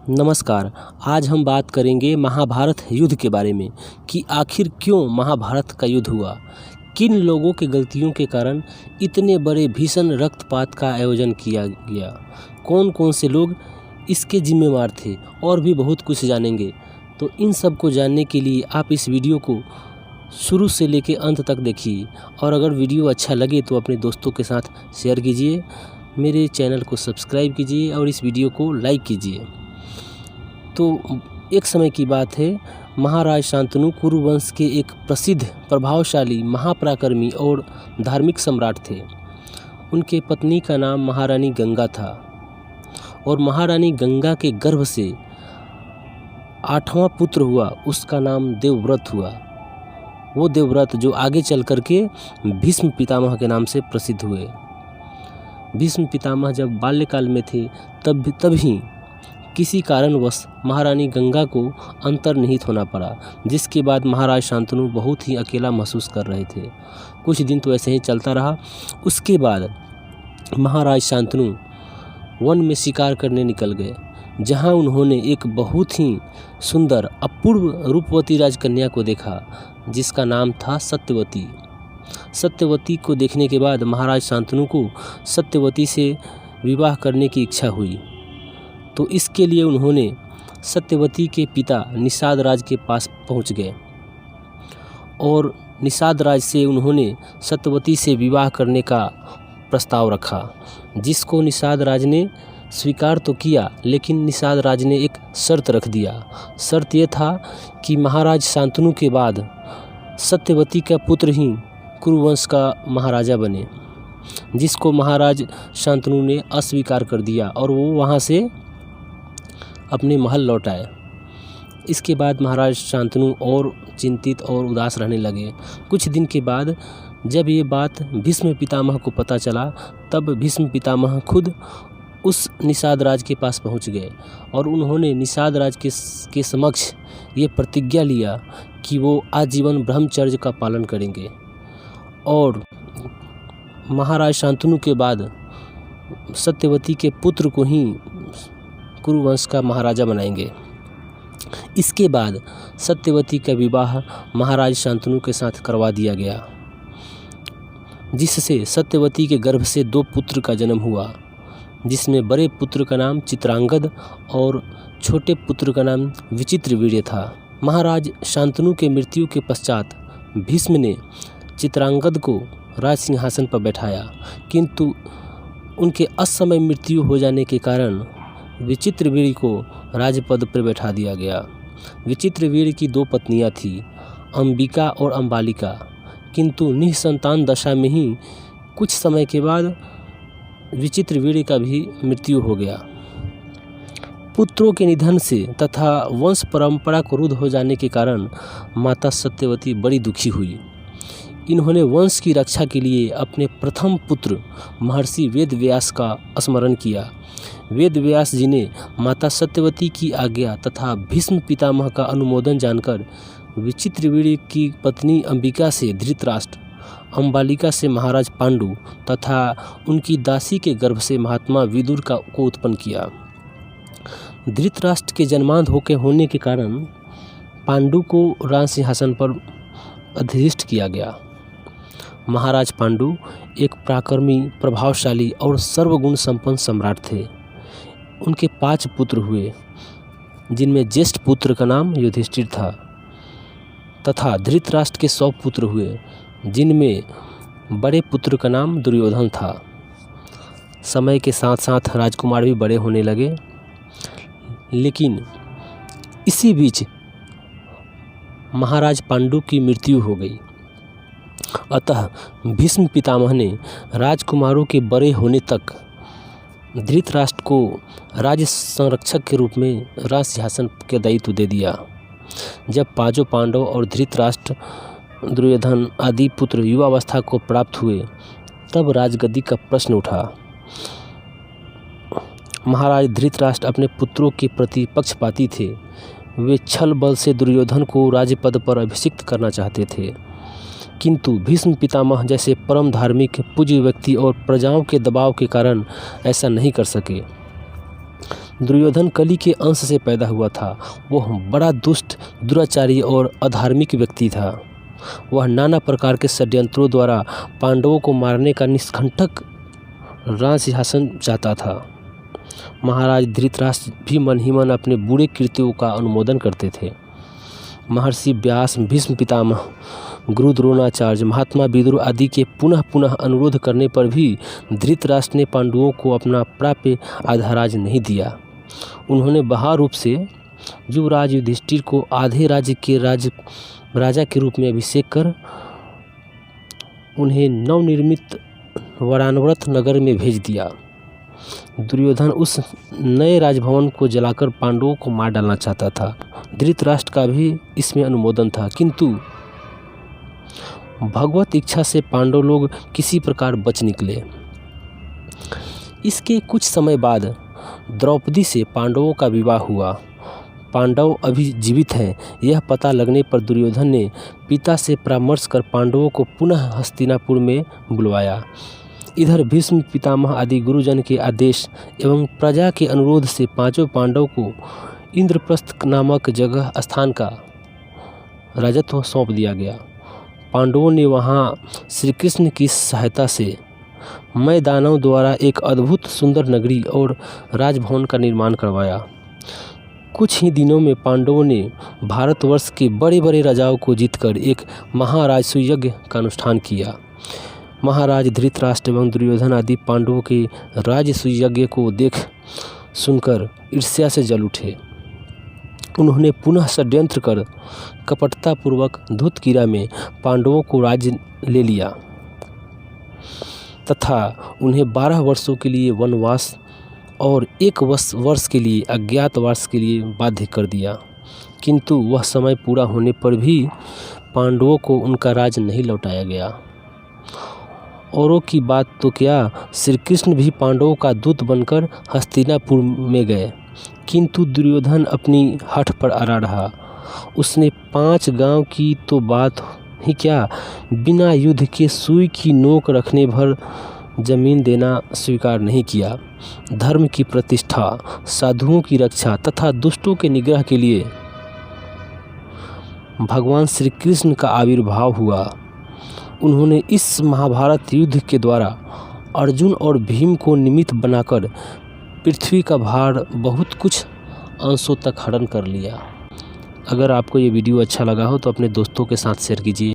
नमस्कार। आज हम बात करेंगे महाभारत युद्ध के बारे में कि आखिर क्यों महाभारत का युद्ध हुआ, किन लोगों के गलतियों के कारण इतने बड़े भीषण रक्तपात का आयोजन किया गया, कौन कौन से लोग इसके जिम्मेवार थे और भी बहुत कुछ जानेंगे। तो इन सब को जानने के लिए आप इस वीडियो को शुरू से लेकर अंत तक देखिए और अगर वीडियो अच्छा लगे तो अपने दोस्तों के साथ शेयर कीजिए, मेरे चैनल को सब्सक्राइब कीजिए और इस वीडियो को लाइक कीजिए। तो एक समय की बात है, महाराज शांतनु कुरुवंश के एक प्रसिद्ध, प्रभावशाली, महापराक्रमी और धार्मिक सम्राट थे। उनके पत्नी का नाम महारानी गंगा था और महारानी गंगा के गर्भ से 8वां पुत्र हुआ, उसका नाम देवव्रत हुआ। वो देवव्रत जो आगे चल कर के भीष्म पितामह के नाम से प्रसिद्ध हुए। भीष्म पितामह जब बाल्यकाल में थे तभी किसी कारणवश महारानी गंगा को अंतर्निहित होना पड़ा, जिसके बाद महाराज शांतनु बहुत ही अकेला महसूस कर रहे थे। कुछ दिन तो ऐसे ही चलता रहा। उसके बाद महाराज शांतनु वन में शिकार करने निकल गए, जहां उन्होंने एक बहुत ही सुंदर अपूर्व रूपवती राजकन्या को देखा, जिसका नाम था सत्यवती। सत्यवती को देखने के बाद महाराज शांतनु को सत्यवती से विवाह करने की इच्छा हुई। तो इसके लिए उन्होंने सत्यवती के पिता निषाद राज के पास पहुंच गए और निषाद राज से उन्होंने सत्यवती से विवाह करने का प्रस्ताव रखा, जिसको निषाद राज ने स्वीकार तो किया, लेकिन निषाद राज ने एक शर्त रख दिया। शर्त यह था कि महाराज शांतनु के बाद सत्यवती का पुत्र ही कुरुवंश का महाराजा बने, जिसको महाराज शांतनु ने अस्वीकार कर दिया और वो वहाँ से अपने महल लौट आए। इसके बाद महाराज शांतनु और चिंतित और उदास रहने लगे। कुछ दिन के बाद जब ये बात भीष्म पितामह को पता चला, तब भीष्म पितामह खुद उस निषाद राज के पास पहुंच गए और उन्होंने निषाद राज के समक्ष ये प्रतिज्ञा लिया कि वो आजीवन ब्रह्मचर्य का पालन करेंगे और महाराज शांतनु के बाद सत्यवती के पुत्र को ही कुरुवंश का महाराजा बनाएंगे। इसके बाद सत्यवती का विवाह महाराज शांतनु के साथ करवा दिया गया, जिससे सत्यवती के गर्भ से 2 पुत्र का जन्म हुआ, जिसमें बड़े पुत्र का नाम चित्रांगद और छोटे पुत्र का नाम विचित्रवीर्य था। महाराज शांतनु के मृत्यु के पश्चात भीष्म ने चित्रांगद को राज सिंहासन पर बैठाया, किंतु उनके असमय मृत्यु हो जाने के कारण विचित्रवीर्य को राजपद पर बैठा दिया गया। विचित्रवीर्य की 2 पत्नियां थीं, अंबिका और अंबालिका, किंतु निसंतान दशा में ही कुछ समय के बाद विचित्रवीर्य का भी मृत्यु हो गया। पुत्रों के निधन से तथा वंश परंपरा को रुद्ध हो जाने के कारण माता सत्यवती बड़ी दुखी हुई। इन्होंने वंश की रक्षा के लिए अपने प्रथम पुत्र महर्षि वेदव्यास का स्मरण किया। वेदव्यास जी ने माता सत्यवती की आज्ञा तथा भीष्म पितामह का अनुमोदन जानकर विचित्रवीर्य की पत्नी अंबिका से धृतराष्ट्र, अंबालिका से महाराज पांडु तथा उनकी दासी के गर्भ से महात्मा विदुर को उत्पन्न किया। धृतराष्ट्र के जन्मांध होने के कारण पांडु को राज सिंहासन पर अधिष्ठ किया गया। महाराज पांडु एक पराक्रमी, प्रभावशाली और सर्वगुण संपन्न सम्राट थे। उनके 5 पुत्र हुए, जिनमें ज्येष्ठ पुत्र का नाम युधिष्ठिर था तथा धृतराष्ट्र के 100 पुत्र हुए, जिनमें बड़े पुत्र का नाम दुर्योधन था। समय के साथ साथ राजकुमार भी बड़े होने लगे, लेकिन इसी बीच महाराज पांडु की मृत्यु हो गई। अतः भीष्म पितामह ने राजकुमारों के बड़े होने तक धृतराष्ट्र को राज्य संरक्षक के रूप में राज सिंहासन के दायित्व दे दिया। जब 5 पांडव और धृतराष्ट्र, दुर्योधन आदि पुत्र युवावस्था को प्राप्त हुए, तब राजगद्दी का प्रश्न उठा। महाराज धृतराष्ट्र अपने पुत्रों के प्रति पक्षपाती थे। वे छल बल से दुर्योधन को राज्यपद पर अभिषिक्त करना चाहते थे, किंतु भीष्म पितामह जैसे परम धार्मिक, पूज्य व्यक्ति और प्रजाओं के दबाव के कारण ऐसा नहीं कर सके। दुर्योधन कली के अंश से पैदा हुआ था। वह बड़ा दुष्ट, दुराचारी और अधार्मिक व्यक्ति था। वह नाना प्रकार के षड्यंत्रों द्वारा पांडवों को मारने का निष्कंटक राज सिंहासन चाहता था। महाराज धृतराष्ट्र भी मन ही मन अपने बुरे कृत्यों का अनुमोदन करते थे। महर्षि व्यास, भीष्म पितामह, गुरु द्रोणाचार्य, महात्मा विदुर आदि के पुनः पुनः अनुरोध करने पर भी धृतराष्ट्र ने पांडवों को अपना प्राप्य आधा राज नहीं दिया। उन्होंने बहार रूप से युवराज युधिष्ठिर को आधे राज्य के राजा के रूप में अभिषेक कर उन्हें नवनिर्मित वरानव्रत नगर में भेज दिया। दुर्योधन उस नए राजभवन को जलाकर पांडवों को मार डालना चाहता था। धृतराष्ट्र का भी इसमें अनुमोदन था, किंतु भगवत इच्छा से पांडव लोग किसी प्रकार बच निकले। इसके कुछ समय बाद द्रौपदी से पांडवों का विवाह हुआ। पांडव अभी जीवित हैं यह पता लगने पर दुर्योधन ने पिता से परामर्श कर पांडवों को पुनः हस्तिनापुर में बुलवाया। इधर भीष्म पितामह आदि गुरुजन के आदेश एवं प्रजा के अनुरोध से पांचों पांडव को इंद्रप्रस्थ नामक जगह स्थान का राजत्व सौंप दिया गया। पांडवों ने वहां श्री कृष्ण की सहायता से मय दानव द्वारा एक अद्भुत सुंदर नगरी और राजभवन का निर्माण करवाया। कुछ ही दिनों में पांडवों ने भारतवर्ष के बड़े बड़े राजाओं को जीतकर एक महाराजसूय यज्ञ का अनुष्ठान किया। महाराज धृतराष्ट्र एवं दुर्योधन आदि पांडवों के राजसूय यज्ञ को देख सुनकर ईर्ष्या से जल उठे। उन्होंने पुनः षड्यंत्र कर कपटतापूर्वक धूतकीरा में पांडवों को राज्य ले लिया तथा उन्हें 12 वर्षों के लिए वनवास और 1 वर्ष के लिए अज्ञातवास के लिए बाध्य कर दिया। किंतु वह समय पूरा होने पर भी पांडवों को उनका राज नहीं लौटाया गया। औरों की बात तो क्या, श्री कृष्ण भी पांडवों का दूत बनकर हस्तिनापुर में गए, किंतु दुर्योधन अपनी हठ पर अड़ा रहा। उसने 5 गांव की तो बात ही क्या, बिना युद्ध के सुई की नोक रखने भर जमीन देना स्वीकार नहीं किया। धर्म की प्रतिष्ठा, साधुओं की रक्षा तथा दुष्टों के निग्रह के लिए भगवान श्री कृष्ण का आविर्भाव हुआ। उन्होंने इस महाभारत युद्ध के द्वारा अर्जुन और भीम को निमित्त बनाकर पृथ्वी का भार बहुत कुछ अंशों तक हरण कर लिया। अगर आपको ये वीडियो अच्छा लगा हो तो अपने दोस्तों के साथ शेयर कीजिए।